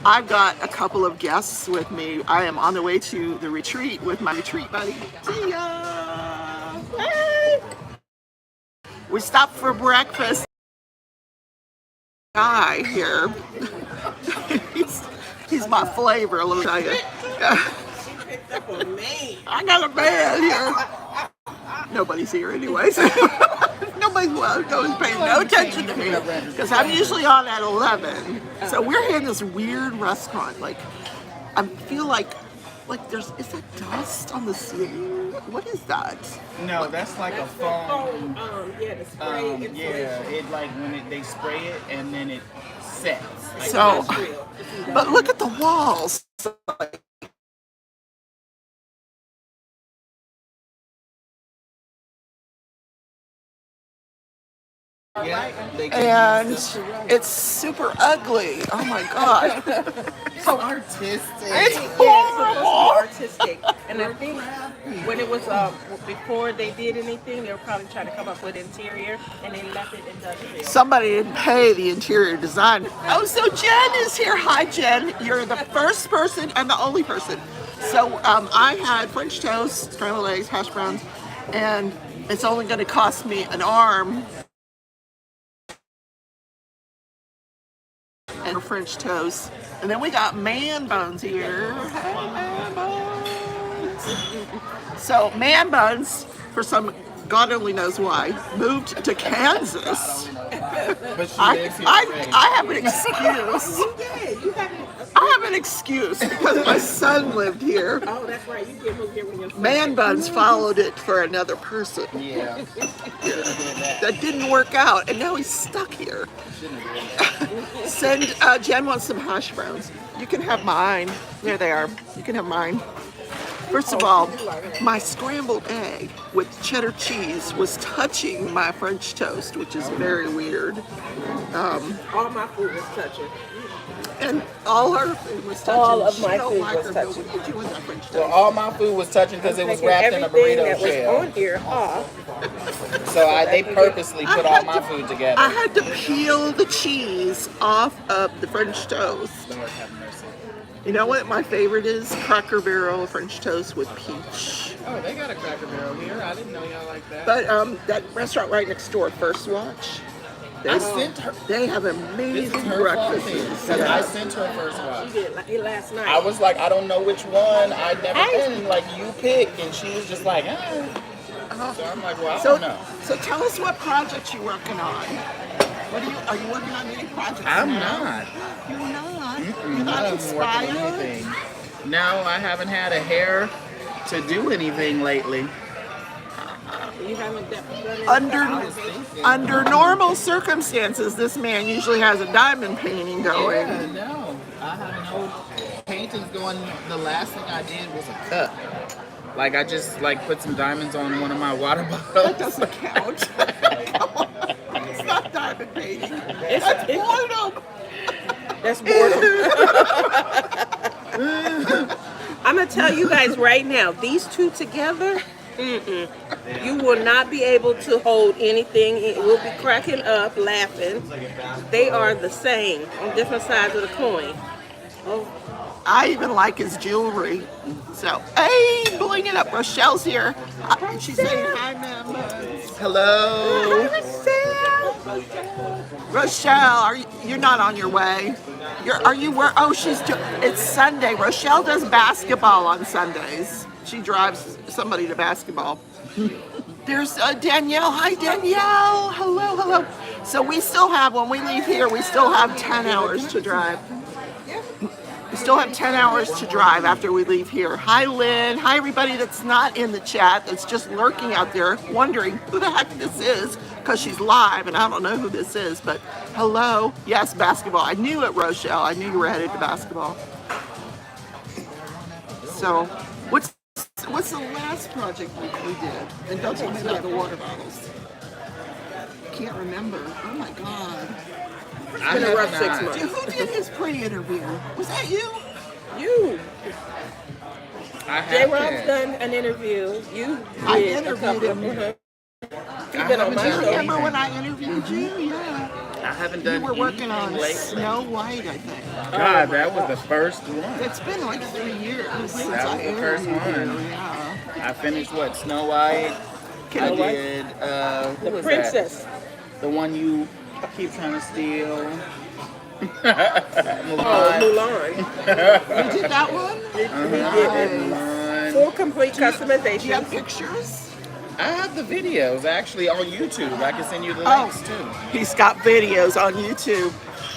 I've got a couple of guests with me. I am on the way to the retreat with my retreat buddy. See ya! Hey! We stopped for breakfast. Guy here. he's my flavor, let me tell you. I got a man here. Nobody's here anyways. Nobody's paying no attention to me because I'm usually on at 11. So we're here in this weird restaurant. Like, I feel like is that dust on the ceiling? What is that? No, that's like a foam. Yeah, the spray. Yeah, it like when they spray it and then it sets. Like, So, but look at the walls. yeah, And it's super ugly. Oh my god. so artistic. It's Yeah, horrible. it's supposed to be artistic. And I think when it was before they did anything, they were probably trying to come up with interior, and they left it industrial. Somebody didn't pay the interior design. Oh, so Jen is here. Hi, Jen. You're the first person and the only person. So I had French toast, scrambled eggs, hash browns, and it's only going to cost me an arm and French toast. And then we got man buns here. Hey, man buns. So man buns, for some God only knows why, moved to Kansas. But she I lives here have an excuse. I have an excuse because my son lived here. Oh, that's right. You did move here when your son. Man buns followed it for another person. Yeah. That didn't work out, and now he's stuck here. Send Jen wants some hash browns. You can have mine. There they are. You can have mine. First of all, my scrambled egg with cheddar cheese was touching my French toast, which is very weird. All my food was touching. And all her food was touching. All of my She don't food like was her touching. What did you with that French toast? Well, all my food was touching because it was Taking wrapped in a everything burrito that was shell. on here off. So they purposely put I all had my to- food together. I had to peel the cheese off of the French toast. Lord have mercy. You know what my favorite is? Cracker Barrel French toast with peach. Oh, they got a Cracker Barrel here. I didn't know y'all like that. But that restaurant right next door, First Watch, I sent her. they have This amazing is her fault breakfasts. because I sent her first You watch. did it last night. I was like, I don't know which one. I'd never been. And like, you pick. And she was just like, So I'm like, well, I don't know. So tell us what projects you're working on. Are you working on any projects? I'm now? not. You're not. Mm-mm, You're not I haven't worked on inspired. anything. No, I haven't had a hair to do anything lately. You haven't done it. Under normal circumstances, this man usually has a diamond painting going. Yeah, no. I have no paintings going. The last thing I did was a cup. Like, I just, like, put some diamonds on one of my water bottles. That doesn't count. Come on. It's not diamond painting. That's boredom. That's boredom. I'm going to tell you guys right now, these two together, you will not be able to hold anything. We'll be cracking up, laughing. They are the same on different sides of the coin. Oh, I even like his jewelry. So, hey, bling it up. Rochelle's here. She's saying hi, ma'am. Hello. Rochelle, you're not on your way? Are you where? Oh, it's Sunday. Rochelle does basketball on Sundays. She drives somebody to basketball. There's Danielle. Hi, Danielle. Hello. So we still have, when we leave here, we still have 10 hours to drive. We still have 10 hours to drive after we leave here. Hi, Lynn. Hi, everybody that's not in the chat, that's just lurking out there, wondering who the heck this is, because she's live, and I don't know who this is, but hello. Yes, basketball. I knew it, Rochelle. I knew you were headed to basketball. So, what's the last project we did? And don't tell me about the water bottles. Can't remember. Oh, my God. it's been a rough 6 months. Dude, who did his pre-interview? Was that you? You. I J-Rob's haven't. done an interview. You I did a interviewed couple him. of them. I You've been on haven't my done show. Remember when I interviewed you? Yeah. I I haven't You done were working on anything lately. Snow White, I think. God, that was the first one. It's been like 3 years since That I was the aired first you one. here, yeah. I finished what? Snow White. I did. Who The was princess. that? The one you keep trying to steal. Oh, Mulan. You did that one? He did it. Mulan. Full complete Do you customization. have pictures? I have the videos actually on YouTube. I can send you the Oh. links too. He's got videos on YouTube.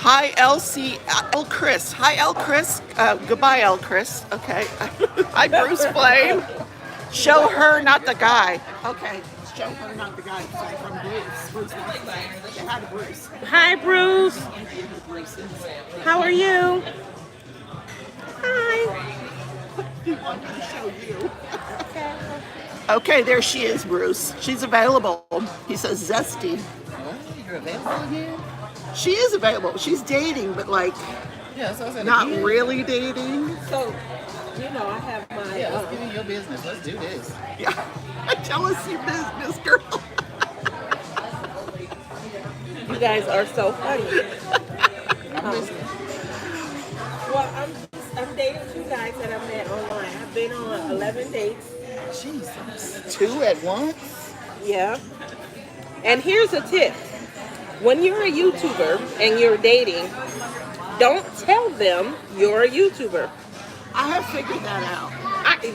Hi, LC, El Chris. Hi, El Chris. Goodbye, El Chris. Okay. Hi, Bruce Flame. Show her, not the guy. Okay. Show her, not the guy. Sorry, from Bruce. Bruce wants to say hi to Bruce. Hi, Bruce. How are you? Hi. He wanted to show you. Okay, there she is, Bruce. She's available. He says zesty. What? You're available again? She is available. She's dating, but like Yeah, so I said not again. really dating. So, you know, I have my. Yeah, let's get in your business. Let's do this. Yeah. Tell us your business, girl. You guys are so funny. I'm listening. Well, I'm dating two guys that I met online. I've been on 11 dates. Jesus. 2 at once? Yeah. And here's a tip. When you're a YouTuber and you're dating, don't tell them you're a YouTuber. I have figured that out.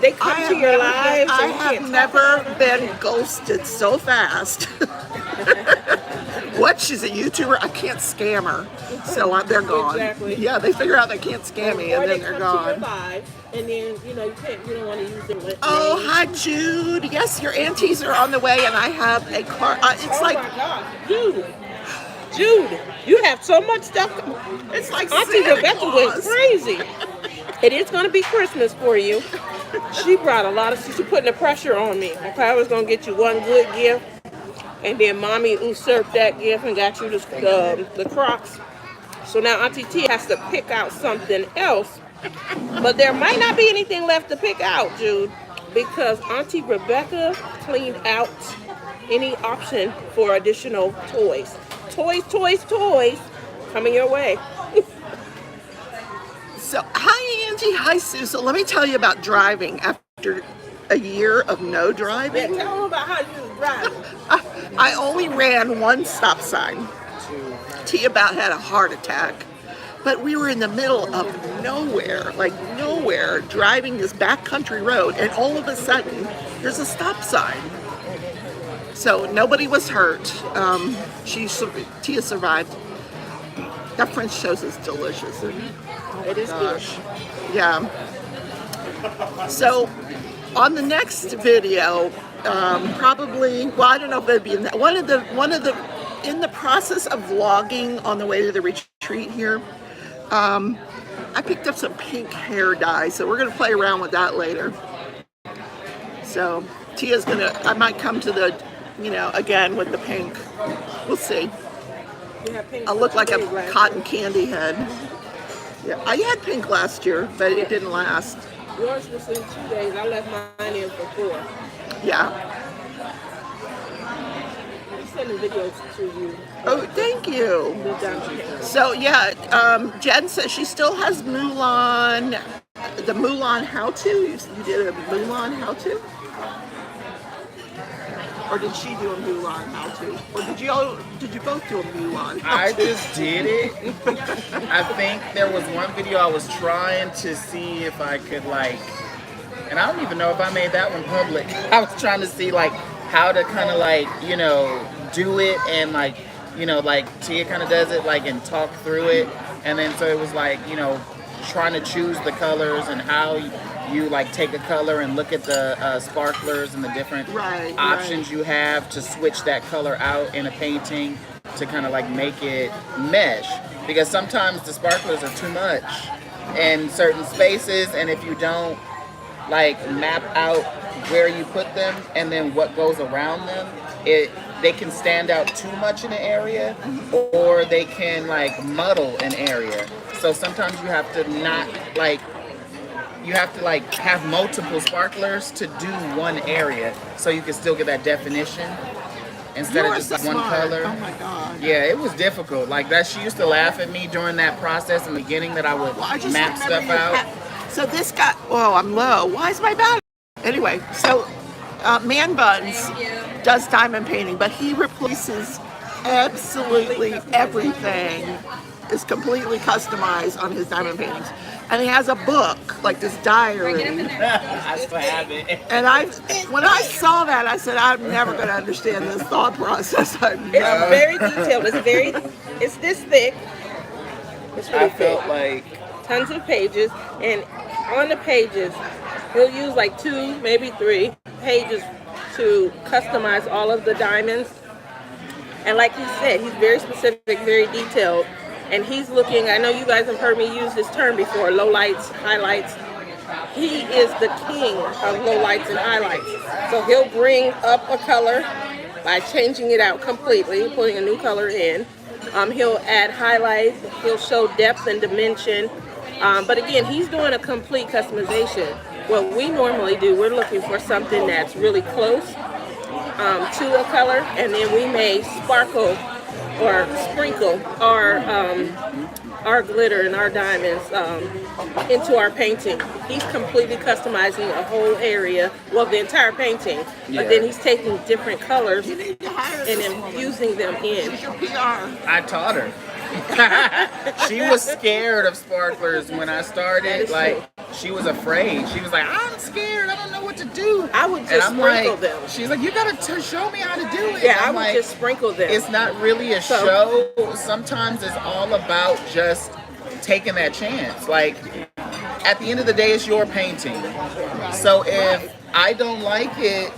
They come to your lives. I and you have can't never been ghosted so fast. What? She's a YouTuber? I can't scam her. So they're gone. Exactly. Yeah, they figure out they can't scam me and Or then they they're come to your gone. live, and then you don't want to use them with Oh, names. hi, Jude. Yes, your aunties are on the way, and I have a car. It's Oh like my God, Jude, you have so much stuff. it's like Auntie Santa Rebecca Claus. went crazy. It is going to be Christmas for you. She brought a lot of. She's putting the pressure on me. Okay, I was going to get you one good gift, and then Mommy usurped that gift and got you the Crocs. So now Auntie T has to pick out something else. But there might not be anything left to pick out, Jude, because Auntie Rebecca cleaned out any option for additional toys. Toys coming your way. So, hi, Angie. Hi, Sue. So, let me tell you about driving after a year of no Yeah, driving. tell them about how you was driving. I only ran one stop sign. T about had a heart attack. But we were in the middle of nowhere, like nowhere, driving this backcountry road, and all of a sudden, there's a stop sign. So nobody was hurt. Tia survived. That French toast is delicious, isn't it? It is good. Gosh. Yeah. So on the next video, probably, well, I don't know if it'd be in that, one of the in the process of vlogging on the way to the retreat here, I picked up some pink hair dye, so we're gonna play around with that later. So Tia's I might come to the, again with the pink. We'll see. You have pink I look like a last cotton candy head. Yeah, I had pink last year, but it didn't last. year. Yours was in 2 days. I left mine in for 4. Yeah. I'm sending videos to you. Oh, thank you. We're done. So yeah, Jen says she still has Mulan, the Mulan how-to. You did a Mulan how-to? Or did she do a Mulan how-to? Or did you both do a Mulan I how-to? just did it. I think there was one video I was trying to see if I could and I don't even know if I made that one public. I was trying to see how to kind of do it and Tia kind of does it and talk through it. And then so it was trying to choose the colors and how you take a color and look at the sparklers and the different options you have to switch that color out in a painting to kind of make it mesh, because sometimes the sparklers are too much in certain spaces, and if you don't map out where you put them and then what goes around them, they can stand out too much in an area, or they can muddle an area. So sometimes you have to not you have to have multiple sparklers to do one area so you can still get that definition. instead You of are just so like one smart. color. Oh my God. Yeah, it was difficult. Like that, she used to laugh at me during that process in the beginning that I would Well, I just map remember stuff you out. so this guy, oh, I'm low. Why is my battery? Anyway, so Man Bunns does diamond painting, but he replaces absolutely everything. Is completely customized on his diamond paintings, and he has a book like this diary. I still have it. And when I saw that, I said, I'm never going to understand this thought process. I'm It's never. very detailed. It's this thick. It's really I thick. felt like Tons of pages, and on the pages, he'll use like 2, maybe 3 pages to customize all of the diamonds. And like he said, he's very specific, very detailed. And he's looking, I know you guys have heard me use this term before, lowlights, highlights. He is the king of lowlights and highlights. So he'll bring up a color by changing it out completely, putting a new color in. He'll add highlights, he'll show depth and dimension. But again, he's doing a complete customization. What we normally do, we're looking for something that's really close to a color, and then we may sparkle or sprinkle our glitter and our diamonds into our painting. He's completely customizing a whole area, well, the entire painting, but then he's taking different colors You need to hire and this woman. infusing them in. She's your PR. I taught her. She was scared of sparklers when I That started. is Like she was afraid. She was like, "I'm scared. I don't know what to do." I would And just I'm sprinkle like, them. She's like, "You gotta show me how to do it." Yeah, I I'm would like, just sprinkle them. it's not really a So- show. Sometimes it's all about just taking that chance. Like at the end of the day, it's your painting. So if I don't like it,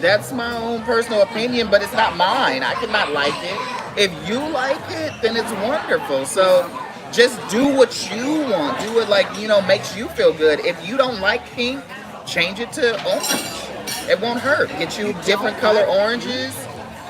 that's my own personal opinion, but it's not mine. I cannot like it. If you like it, then it's wonderful. So just do what you want. Do it like, makes you feel good. If you don't like pink, change it to orange. It won't hurt. Get you different color oranges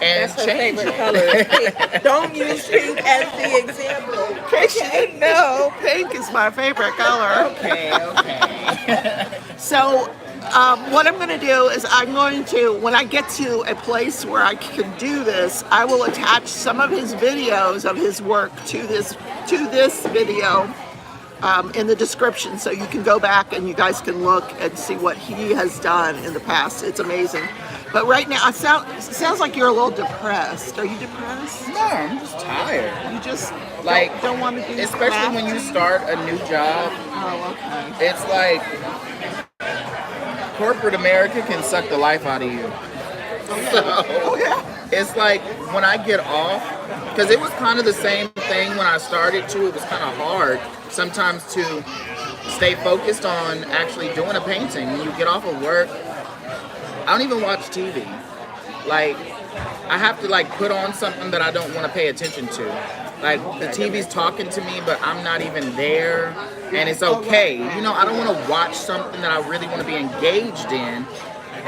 and That's her change favorite it. color. is pink. Don't use pink as the example. Christian, no, pink is my favorite color. Okay. So, what I'm going to do is when I get to a place where I can do this, I will attach some of his videos of his work to this video in the description, so you can go back and you guys can look and see what he has done in the past. It's amazing. But right now, it sounds like you're a little depressed. Are you depressed? No, I'm just tired. You just Like, don't want to do especially when you start a new job, Oh, okay. it's like corporate America can suck the life out of you. Oh, yeah. It's like when I get off, because it was kind of the same thing when I started too. It was kind of hard sometimes to stay focused on actually doing a painting. When you get off of work, I don't even watch TV. Like, I have to put on something that I don't want to pay attention to. Like the TV's talking to me, but I'm not even there, and it's okay. I don't want to watch something that I really want to be engaged in,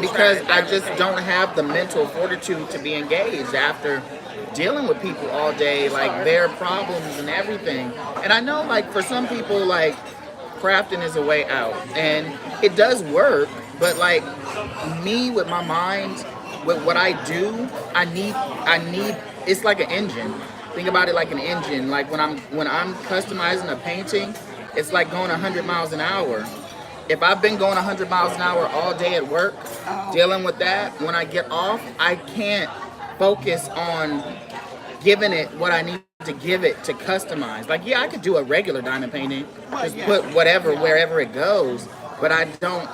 because I just don't have the mental fortitude to be engaged after dealing with people all day, like their problems and everything. And I know, for some people, crafting is a way out, and it does work. But me, with my mind, with what I do, I need. It's like an engine. Think about it like an engine. Like when I'm customizing a painting, it's like going 100 miles an hour. If I've been going 100 miles an hour all day at work, dealing with that, when I get off, I can't focus on giving it what I need to give it to customize. I could do a regular diamond painting, just put whatever wherever it goes. But I don't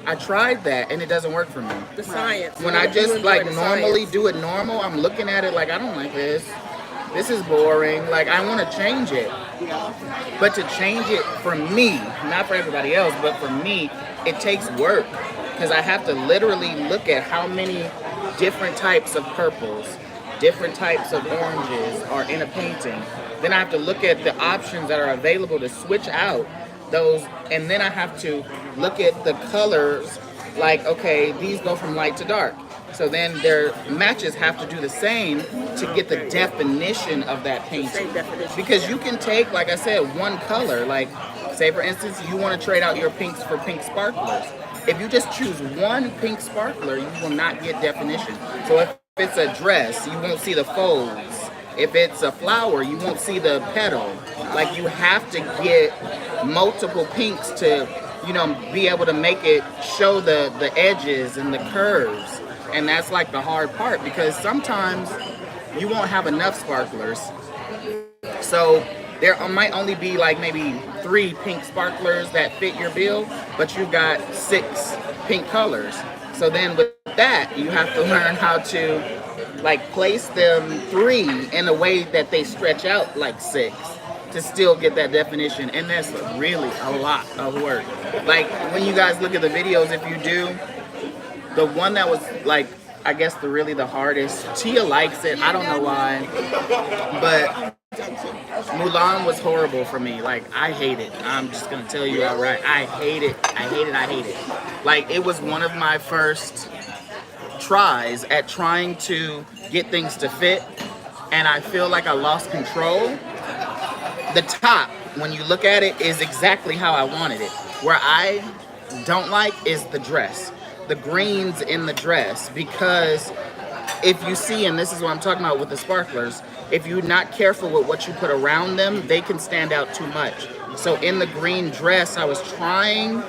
I tried that and it doesn't work for me. The science. When I You just enjoy the normally science. do it normal, I'm looking at it I don't like this. This is boring. I want to change it. But to change it for me, not for everybody else, but for me, it takes work. Because I have to literally look at how many different types of purples, different types of oranges are in a painting. Then I have to look at the options that are available to switch out those, and then I have to look at the colors, okay, these go from light to dark. So then their matches have to do the same to get the definition of that painting. Same definition. Because you can take, like I said, one color, say for instance, you want to trade out your pinks for pink sparklers. If you just choose one pink sparkler, you will not get definition. So if it's a dress, you won't see the folds. If it's a flower, you won't see the petal. Like, you have to get multiple pinks to, you know, be able to make it show the edges and the curves. And that's like the hard part, because sometimes you won't have enough sparklers. So there might only be like maybe 3 pink sparklers that fit your bill, but you've got 6 pink colors. So then with that, you have to learn how to like place them 3 in a way that they stretch out like 6 to still get that definition. And that's really a lot of work. Like, when you guys look at the videos, if you do, the one that was like, I guess the hardest, Tia likes it, I don't know why, but Mulan was horrible for me. Like, I hate it. I'm just gonna tell you outright. I hate it. I hate it. I hate it. Like, it was one of my first tries at trying to get things to fit, and I feel like I lost control. The top, when you look at it, is exactly how I wanted it. Where I don't like is the dress. The greens in the dress, because if you see, and this is what I'm talking about with the sparklers, if you're not careful with what you put around them, they can stand out too much. So in the green dress, I was trying,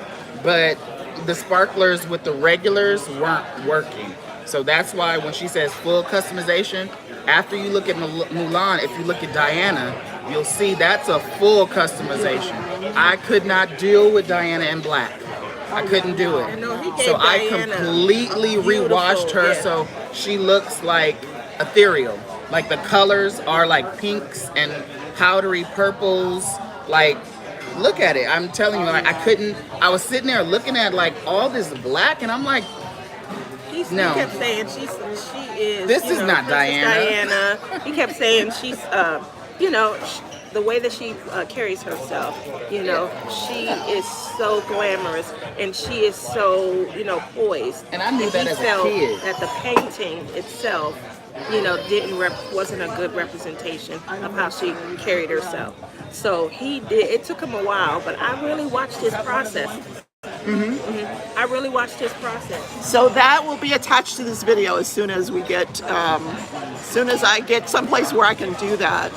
but the sparklers with the regulars weren't working. So that's why when she says full customization, after you look at Mulan, if you look at Diana, you'll see that's a full customization. I could not deal with Diana in black. I couldn't do it. So I completely rewashed her, so she looks like ethereal. Like, the colors are like pinks and powdery purples. Like, look at it. I'm telling you, like, I was sitting there looking at like all this black, and I'm like, no. He kept saying she is. This is not Diana. He kept saying she's, you know, the way that she carries herself, you know, she is so glamorous, and she is so, you know, poised. And I knew that as a kid. That the painting itself, you know, wasn't a good representation of how she carried herself. So he did. It took him a while, but I really watched his process. I really watched his process. So that will be attached to this video as soon as we get, as soon as I get someplace where I can do that.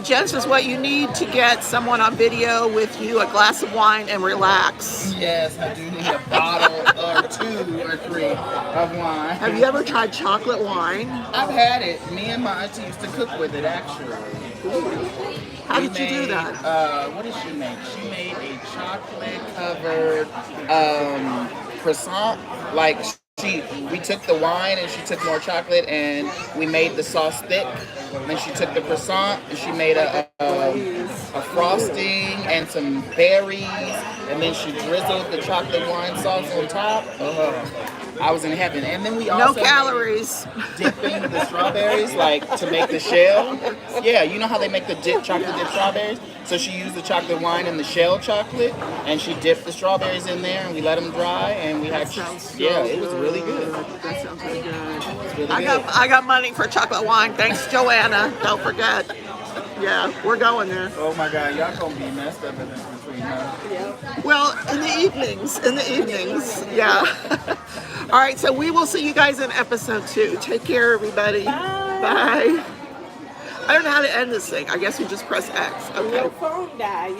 Jen says, what you need to get someone on video with you, a glass of wine, and relax. Yes, I do need a bottle or 2 or 3 of wine. Have you ever tried chocolate wine? I've had it. Me and my auntie used to cook with it, actually. How did you do that? What did she make? She made a chocolate-covered croissant. Like, we took the wine and she took more chocolate and we made the sauce thick. And then she took the croissant and she made a frosting and some berries, and then she drizzled the chocolate wine sauce on top. I was in heaven. And then we also no calories. Dipping the strawberries, like, to make the shell. Yeah, you know how they make the chocolate dip strawberries? So she used the chocolate wine and the shell chocolate, and she dipped the strawberries in there, and we let them dry, and we had, it was really good. That sounds really good. Really I got money for chocolate wine. Thanks, Joanna. Don't forget. Yeah, we're going there. Oh my God, y'all gonna be messed up in this between, huh? Yeah. Well, in the evenings, yeah. All right, so we will see you guys in episode 2. Take care, everybody. Bye. I don't know how to end this thing. I guess we just press X. Okay. Your phone died.